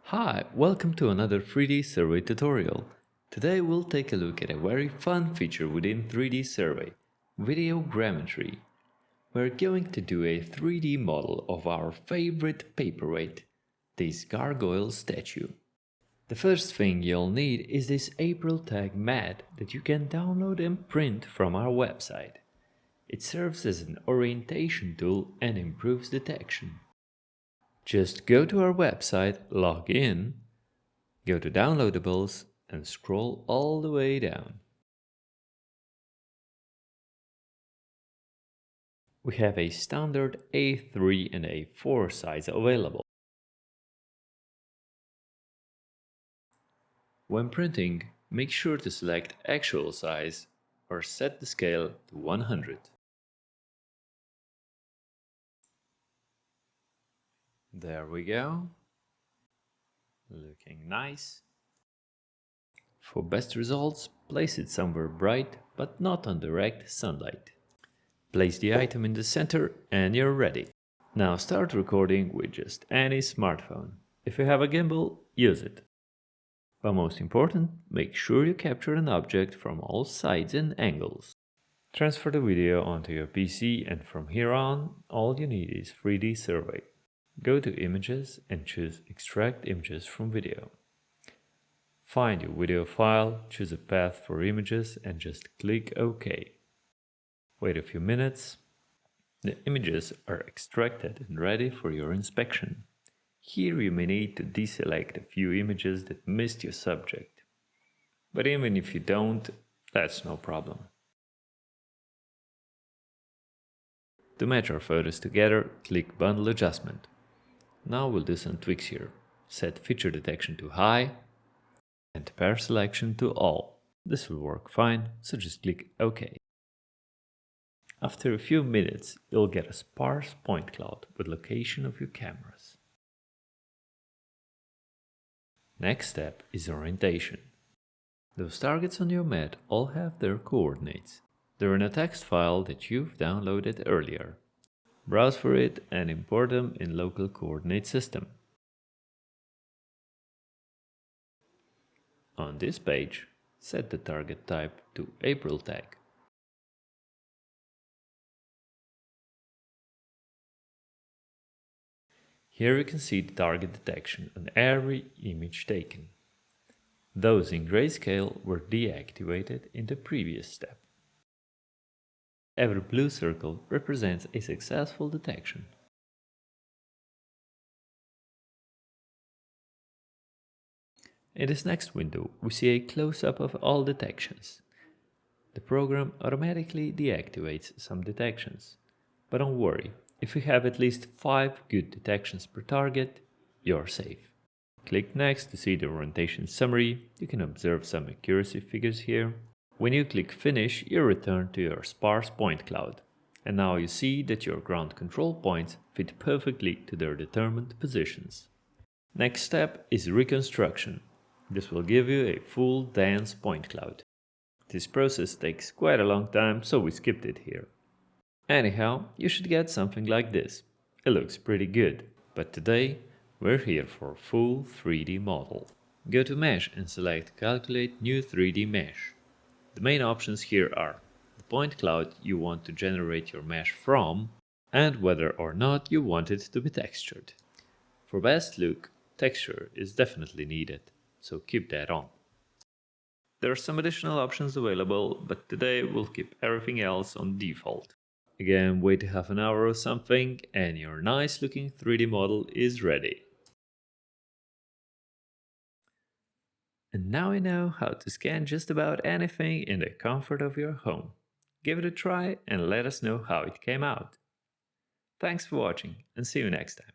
Hi, welcome to another 3D survey tutorial. Today we'll take a look at a very fun feature within 3D survey, videogrammetry. We're going to do a 3D model of our favorite paperweight, this gargoyle statue. The first thing you'll need is this AprilTag mat that you can download and print from our website. It serves as an orientation tool and improves detection. Just go to our website, log in, go to Downloadables and scroll all the way down. We have a standard A3 and A4 size available. When printing, make sure to select actual size or set the scale to 100. There we go. Looking nice. For best results, place it somewhere bright but not on direct sunlight. Place the item in the center and you're ready. Now start recording with just any smartphone. If you have a gimbal, use it. But most important, make sure you capture an object from all sides and angles. Transfer the video onto your PC and from here on, all you need is 3D survey. Go to Images and choose Extract Images from Video. Find your video file, choose a path for images and just click OK. Wait a few minutes. The images are extracted and ready for your inspection. Here you may need to deselect a few images that missed your subject. But even if you don't, that's no problem. To match our photos together, click Bundle Adjustment. Now we'll do some tweaks here. Set feature detection to high and pair selection to all. This will work fine, so just click OK. After a few minutes, you'll get a sparse point cloud with location of your cameras. Next step is orientation. Those targets on your mat all have their coordinates. They're in a text file that you've downloaded earlier. Browse for it and import them in local coordinate system. On this page, set the target type to AprilTag. Here you can see the target detection on every image taken. Those in grayscale were deactivated in the previous step. Every blue circle represents a successful detection. In this next window, we see a close-up of all detections. The program automatically deactivates some detections. But don't worry, if you have at least 5 good detections per target, you're safe. Click Next to see the orientation summary. You can observe some accuracy figures here. When you click Finish, you return to your sparse point cloud. And now you see that your ground control points fit perfectly to their determined positions. Next step is reconstruction. This will give you a full dense point cloud. This process takes quite a long time, so we skipped it here. Anyhow, you should get something like this. It looks pretty good, but today we're here for a full 3D model. Go to Mesh and select Calculate New 3D Mesh. The main options here are the point cloud you want to generate your mesh from and whether or not you want it to be textured. For best look, texture is definitely needed, so keep that on. There are some additional options available, but today we'll keep everything else on default. Again, wait half an hour or something and your nice looking 3D model is ready. And now you know how to scan just about anything in the comfort of your home. Give it a try and let us know how it came out. Thanks for watching and see you next time.